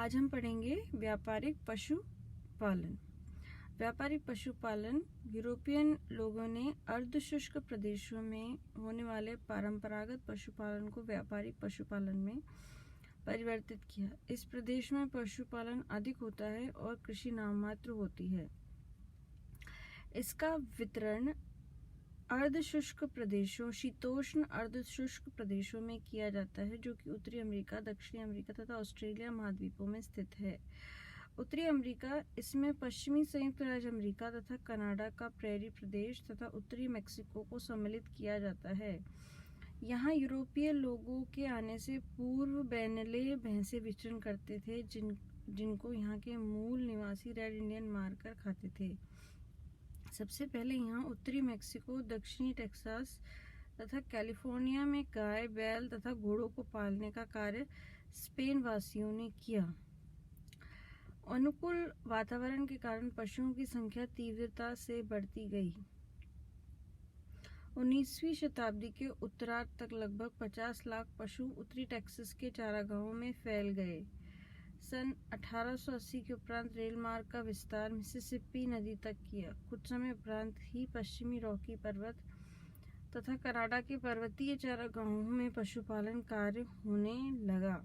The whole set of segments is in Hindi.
आज हम पढ़ेंगे व्यापारिक पशुपालन। व्यापारिक पशुपालन यूरोपियन लोगों ने अर्धशुष्क प्रदेशों में होने वाले परंपरागत पशुपालन को व्यापारिक पशुपालन में परिवर्तित किया। इस प्रदेश में पशुपालन अधिक होता है और कृषि नाममात्र होती है। इसका वितरण अर्धशुष्क प्रदेशों, शीतोष्ण अर्धशुष्क प्रदेशों में किया जाता है, जो कि उत्तरी अमेरिका, दक्षिणी अमेरिका तथा ऑस्ट्रेलिया महाद्वीपों में स्थित है। उत्तरी अमेरिका, इसमें पश्चिमी संयुक्त राज्य अमेरिका तथा कनाडा का प्रेरी प्रदेश तथा उत्तरी मेक्सिको को सम्मिलित किया जाता है। यहाँ यूरोपीय लोगों के आने से पूर्व बैनले भैंसे विचरण करते थे, जिनको यहाँ के मूल निवासी रेड इंडियन मारकर खाते थे। सबसे पहले यहाँ उत्तरी मेक्सिको, दक्षिणी टेक्सास तथा कैलिफोर्निया में गाय, बैल तथा घोड़ों को पालने का कार्य स्पेन वासियों ने किया। अनुकूल वातावरण के कारण पशुओं की संख्या तीव्रता से बढ़ती गई। 19वीं शताब्दी के उत्तरार्ध तक लगभग 50 लाख पशु उत्तरी टेक्सास के चारागाहों में फैल गए। सन 1880 के उपरांत रेल मार्ग का विस्तार मिसिसिपी नदी तक किया। कुछ समय उपरांत ही पश्चिमी रॉकी पर्वत तथा कनाडा के पर्वतीय चारागाहों में पशुपालन कार्य होने लगा।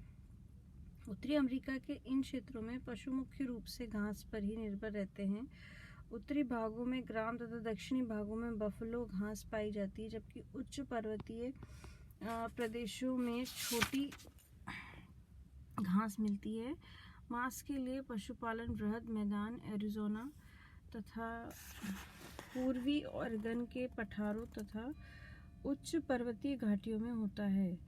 उत्तरी अमेरिका के इन क्षेत्रों में पशु मुख्य रूप से घास पर ही निर्भर रहते हैं। उत्तरी भागों में ग्राम तथा दक्षिणी भागों में बफलो घास पाई जाती है, जबकि उच्च पर्वतीय प्रदेशों में छोटी घास मिलती है। मांस के लिए पशुपालन बृहद मैदान एरिज़ोना तथा पूर्वी ओरेगन के पठारों तथा उच्च पर्वतीय घाटियों में होता है।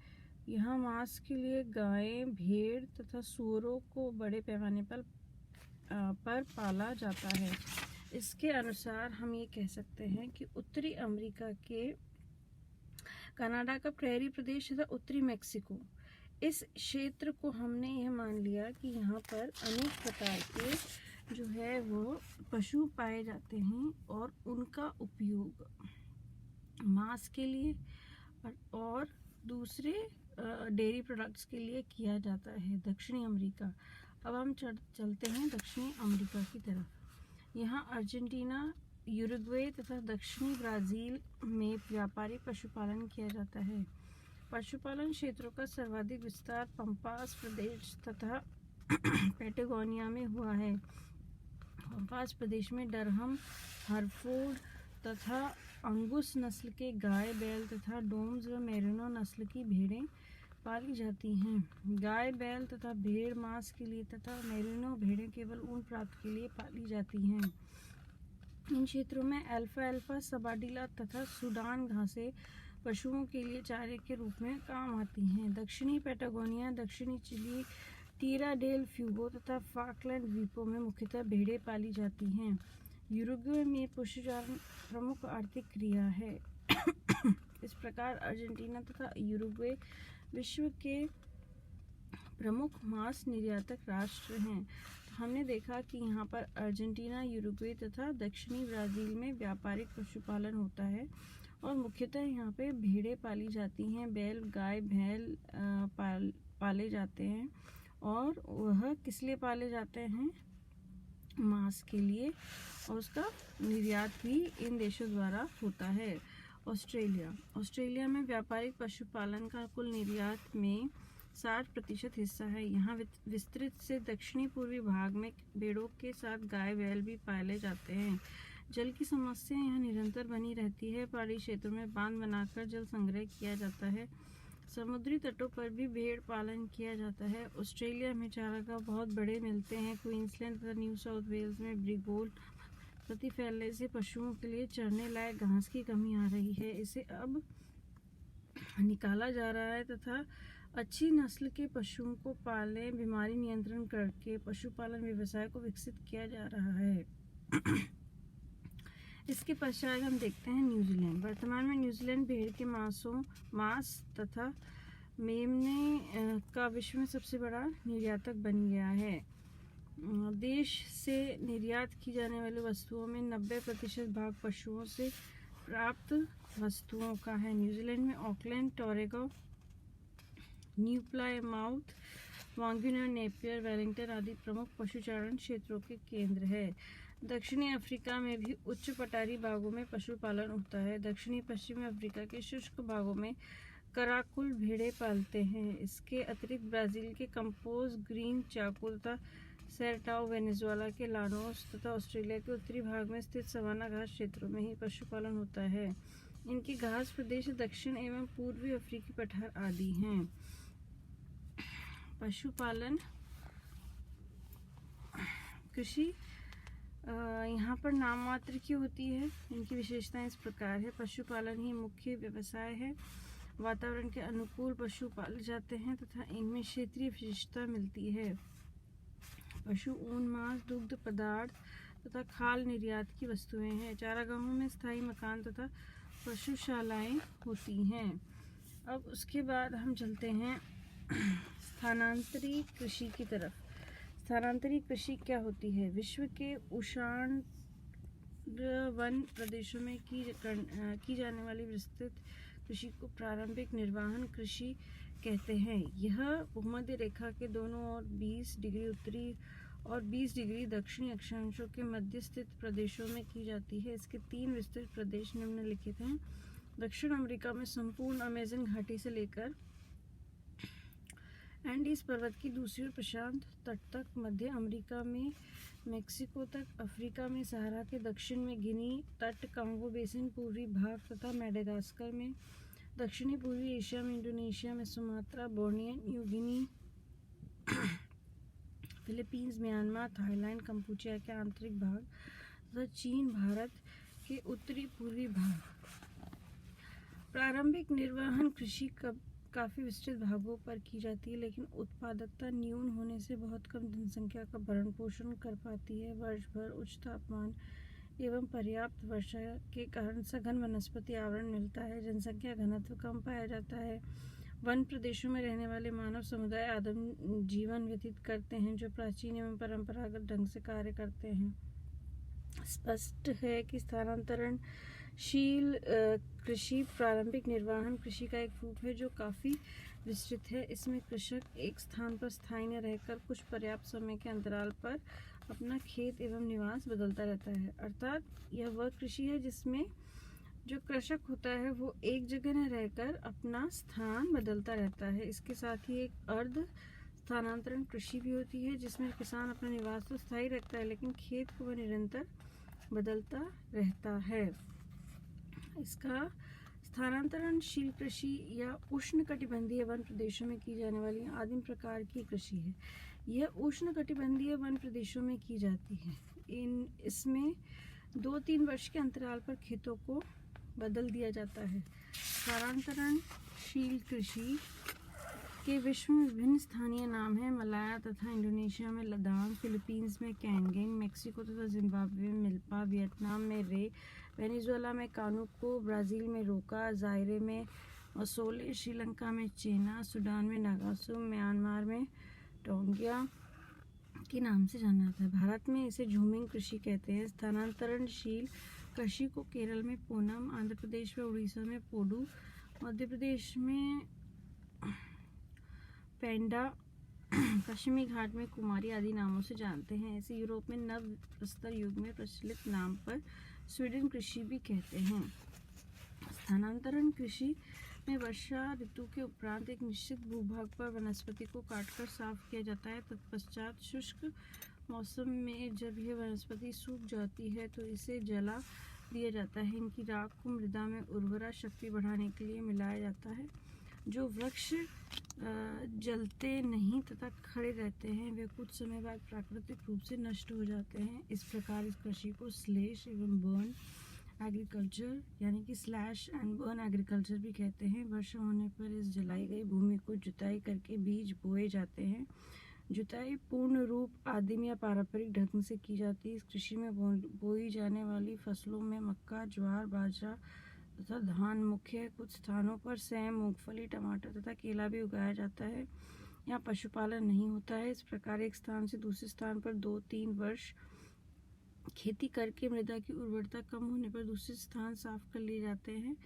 यहाँ मांस के लिए गायें, भेड़ तथा सूअरों को बड़े पैमाने पर पाला जाता है। इसके अनुसार हम ये कह सकते हैं कि उत्तरी अमेरिका के कनाडा का प्रेरी प्रदेश तथा उत्तरी मेक्सिको, इस क्षेत्र को हमने यह मान लिया कि यहाँ पर अनेक प्रकार के जो है वो पशु पाए जाते हैं और उनका उपयोग मांस के लिए और दूसरे डेयरी प्रोडक्ट्स के लिए किया जाता है। दक्षिणी अमेरिका, अब हम चलते हैं दक्षिणी अमेरिका की तरफ। यहाँ अर्जेंटीना, यूरुग्वे तथा दक्षिणी ब्राज़ील में व्यापारिक पशुपालन किया जाता है। पशुपालन क्षेत्रों का सर्वाधिक विस्तार पंपास प्रदेश तथा पैटागोनिया में हुआ है। पंपास प्रदेश में डरहम, हरफोर्ड तथा अंगुस नस्ल के गाय, बैल तथा डोम्स व मेरिनो नस्ल की भेड़ें पाली जाती हैं। गाय, बैल तथा भेड़ मांस के लिए तथा मेरिनो भेड़ें केवल ऊन प्राप्त के लिए पाली जाती हैं। इन क्षेत्रों में अल्फाल्फा, सबाडिला तथा सूडान घासें पशुओं के लिए चारे के रूप में काम आती हैं। दक्षिणी पैटागोनिया, दक्षिणी चिली, टीरा डेल फ्यूगो तथा फाकलैंड द्वीपों में मुख्यतः भेड़ें पाली जाती हैं। यूरुग्वे में पशुचारण प्रमुख आर्थिक क्रिया है। इस प्रकार अर्जेंटीना तथा यूरुग्वे विश्व के प्रमुख मांस निर्यातक राष्ट्र हैं। हमने देखा कि यहाँ पर अर्जेंटीना, यूरुग्वे तथा दक्षिणी ब्राज़ील में व्यापारिक पशुपालन होता है और मुख्यतः यहाँ पे भेड़ें पाली जाती हैं। बैल, गाय, भैंस पाले जाते हैं और वह किस लिए पाले जाते हैं? मांस के लिए, और उसका निर्यात भी इन देशों द्वारा होता है। ऑस्ट्रेलिया में व्यापारिक पशुपालन का कुल निर्यात में 60% हिस्सा है। यहाँ विस्तृत से दक्षिणी पूर्वी भाग में भेड़ों के साथ गाय, बैल भी पाले जाते हैं। जल की समस्या यहाँ निरंतर बनी रहती है। पहाड़ी क्षेत्रों में बांध बनाकर जल संग्रह किया जाता है। समुद्री तटों पर भी भेड़ पालन किया जाता है। ऑस्ट्रेलिया में चारागाह बहुत बड़े मिलते हैं। क्वींसलैंड तथा न्यू साउथ वेल्स में ब्रिगोल प्रति फैलने से पशुओं के लिए चरने लायक घास की कमी आ रही है। इसे अब निकाला जा रहा है तथा अच्छी नस्ल के पशुओं को पालने, बीमारी नियंत्रण करके पशुपालन व्यवसाय को विकसित किया जा रहा है। इसके पश्चात हम देखते हैं न्यूजीलैंड। वर्तमान में न्यूजीलैंड भेड़ के मांस तथा मेमने का विश्व में सबसे बड़ा निर्यातक बन गया है। देश से निर्यात की जाने वाली वस्तुओं में 90% भाग पशुओं से प्राप्त वस्तुओं का है। न्यूजीलैंड में ऑकलैंड, टोरेगो, New Plymouth, Wanganui, Napier, Wellington आदि प्रमुख पशुचारण क्षेत्रों के केंद्र है। दक्षिणी अफ्रीका में भी उच्च पठारी भागों में पशुपालन होता है। दक्षिणी पश्चिमी अफ्रीका के शुष्क भागों में कराकुल भेड़ें पालते हैं। इसके अतिरिक्त ब्राज़ील के कंपोज, ग्रीन चाको तथा सेरटाओ, वेनेजुएला के लानोस तथा ऑस्ट्रेलिया के उत्तरी भाग में स्थित सवाना घास क्षेत्रों में ही पशुपालन होता है। इनके घास प्रदेश दक्षिण एवं पूर्वी अफ्रीकी पठार आदि हैं। पशुपालन कृषि यहाँ पर नाम मात्र की होती है। इनकी विशेषताएं इस प्रकार है। पशुपालन ही मुख्य व्यवसाय है। वातावरण के अनुकूल पशु पाले जाते हैं तथा इनमें क्षेत्रीय विशेषता मिलती है। पशु ऊन, मांस, दुग्ध पदार्थ तथा खाल निर्यात की वस्तुएं हैं। चारागाहों में स्थायी मकान तथा पशुशालाएं होती हैं। अब उसके बाद हम चलते हैं स्थानांतरी कृषि की तरफ। स्थानांतरी कृषि क्या होती है? विश्व के उष्ण वन प्रदेशों में की जाने वाली विस्तृत कृषि को प्रारंभिक निर्वहन कृषि कहते हैं। यह भूमध्य रेखा के दोनों ओर 20 डिग्री उत्तरी और 20 डिग्री दक्षिणी अक्षांशों के मध्य स्थित प्रदेशों में की जाती है। इसके 3 विस्तृत प्रदेश निम्नलिखित हैं। दक्षिण अमेरिका में संपूर्ण अमेज़न घाटी से लेकर एंडीज पर्वत की दूसरी ओर प्रशांत तट तक, मध्य अमेरिका में मेक्सिको तक, अफ्रीका में सहारा के दक्षिण में गिनी तट, कांगो बेसिन पूर्वी भाग तथा मेडागास्कर में, दक्षिणी पूर्वी एशिया में इंडोनेशिया में Sumatra, Borneo, New Guinea, Philippines, Myanmar, Thailand, Kampuchea के आंतरिक भाग तथा चीन, भारत के उत्तरी पूर्वी भाग। प्रारंभिक निर्वहन कृषि काफ़ी विस्तृत भागों पर की जाती है, लेकिन उत्पादकता न्यून होने से बहुत कम जनसंख्या का भरण पोषण कर पाती है। वर्ष भर उच्च तापमान एवं पर्याप्त वर्षा के कारण सघन वनस्पति आवरण मिलता है। जनसंख्या घनत्व कम पाया जाता है। वन प्रदेशों में रहने वाले मानव समुदाय आदिम जीवन व्यतीत करते हैं, जो प्राचीन एवं परंपरागत ढंग से कार्य करते हैं। स्पष्ट है कि स्थानांतरणशील कृषि प्रारंभिक निर्वहन कृषि का एक रूप है जो काफ़ी विस्तृत है। इसमें कृषक एक स्थान पर स्थायी न रहकर कुछ पर्याप्त समय के अंतराल पर अपना खेत एवं निवास बदलता रहता है। अर्थात यह वह कृषि है जिसमें जो कृषक होता है वो एक जगह न रहकर अपना स्थान बदलता रहता है। इसके साथ ही एक अर्ध स्थानांतरण कृषि भी होती है, जिसमें किसान अपना निवास तो स्थायी रखता है, लेकिन खेत को वह निरंतर बदलता रहता है। इसका स्थानांतरणशील कृषि या उष्णकटिबंधीय वन प्रदेशों में की जाने वाली आदिम प्रकार की कृषि है। यह उष्णकटिबंधीय वन प्रदेशों में की जाती है। इसमें 2-3 वर्ष के अंतराल पर खेतों को बदल दिया जाता है। स्थानांतरणशील कृषि के विश्व में विभिन्न स्थानीय नाम हैं। मलाया तथा इंडोनेशिया में लदान, फिलीपींस में कैंगेन, मेक्सिको तथा जिम्बाब्वे में मिल्पा, वियतनाम में रे, वेनेजुएला में कानुको, ब्राज़ील में रोका, जायरे में मसोले, श्रीलंका में चेना, सूडान में नागासू, म्यांमार में टोंगिया के नाम से जाना जाता है। भारत में इसे झूमिंग कृषि कहते हैं। स्थानांतरणशील कृषि को केरल में पूनम, आंध्र प्रदेश में उड़ीसा में पोडू, मध्य प्रदेश में पेंडा, पश्चिमी घाट में कुमारी आदि नामों से जानते हैं। ऐसे यूरोप में नव प्रस्तर युग में प्रचलित नाम पर स्वीडन कृषि भी कहते हैं। स्थानांतरण कृषि में वर्षा ऋतु के उपरांत एक निश्चित भूभाग पर वनस्पति को काटकर साफ किया जाता है। तत्पश्चात शुष्क मौसम में जब यह वनस्पति सूख जाती है तो इसे जला दिया जाता है। इनकी राख को मृदा में उर्वरा शक्ति बढ़ाने के लिए मिलाया जाता है। जो वृक्ष जलते नहीं तथा खड़े रहते हैं वे कुछ समय बाद प्राकृतिक रूप से नष्ट हो जाते हैं। इस प्रकार इस कृषि को स्लैश एवं बर्न एग्रीकल्चर यानी कि स्लैश एंड बर्न एग्रीकल्चर भी कहते हैं। वर्षा होने पर इस जलाई गई भूमि को जुताई करके बीज बोए जाते हैं। जुताई पूर्ण रूप आदिम या पारंपरिक ढंग से की जाती है। इस कृषि में बोई जाने वाली फसलों में मक्का, ज्वार, बाजरा तथा धान मुख्य है। कुछ स्थानों पर सेम, मूंगफली, टमाटर तथा केला भी उगाया जाता है। यहाँ पशुपालन नहीं होता है। इस प्रकार एक स्थान से दूसरे स्थान पर 2-3 वर्ष खेती करके मृदा की उर्वरता कम होने पर दूसरे स्थान साफ कर लिए जाते हैं।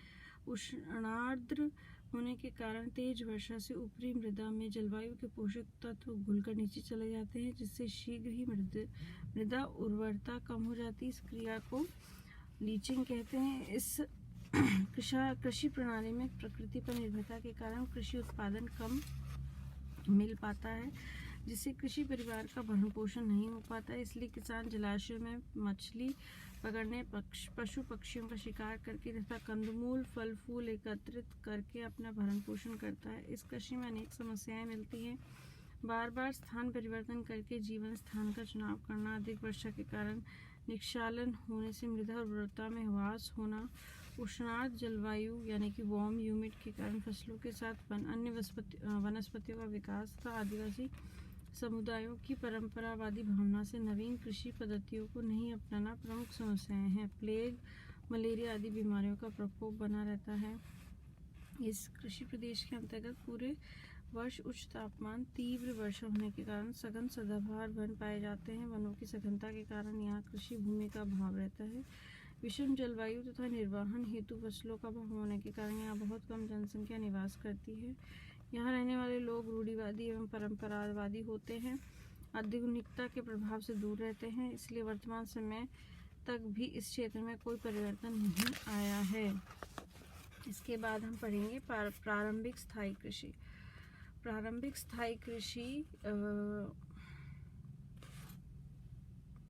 उष्णार्द्र होने के कारण तेज वर्षा से ऊपरी मृदा में जलवायु के पोषक तत्व घुलकर नीचे चले जाते हैं, जिससे शीघ्र ही मृदा उर्वरता कम हो जाती है। इस क्रिया को लीचिंग कहते हैं। इस कृषि प्रणाली में प्रकृति पर निर्भरता के कारण कृषि उत्पादन कम मिल पाता है, जिससे कृषि परिवार का भरण पोषण नहीं हो पाता। इसलिए किसान जलाशयों में मछली पकड़ने, पशु पक्षियों का शिकार करके तथा कंदमूल फल फूल एकत्रित करके अपना भरण पोषण करता है। इस कृषि में अनेक समस्याएं मिलती हैं। बार बार स्थान परिवर्तन करके जीवन स्थान का चुनाव करना, अधिक वर्षा के कारण निक्षालन होने से मृदा उर्वरता में ह्रास होना, उष्णार्द्र जलवायु यानी कि वार्म ह्यूमिड के कारण फसलों के साथ अन्य वनस्पतियों का विकास तथा आदिवासी समुदायों की परंपरावादी भावना से नवीन कृषि पद्धतियों को नहीं अपनाना प्रमुख समस्याएं हैं। प्लेग, मलेरिया आदि बीमारियों का प्रकोप बना रहता है। इस कृषि प्रदेश के अंतर्गत पूरे वर्ष उच्च तापमान, तीव्र वर्षा होने के कारण सघन सदाबहार वन पाए जाते हैं। वनों की सघनता के कारण यहाँ कृषि भूमि का अभाव रहता है। विषम जलवायु तथा निर्वहन हेतु फसलों का अभाव होने के कारण यहाँ बहुत कम जनसंख्या निवास करती है। यहाँ रहने वाले लोग रूढ़िवादी एवं परंपरावादी होते हैं, आधुनिकता के प्रभाव से दूर रहते हैं, इसलिए वर्तमान समय तक भी इस क्षेत्र में कोई परिवर्तन नहीं आया है। इसके बाद हम पढ़ेंगे प्रारंभिक स्थायी कृषि। प्रारंभिक स्थायी कृषि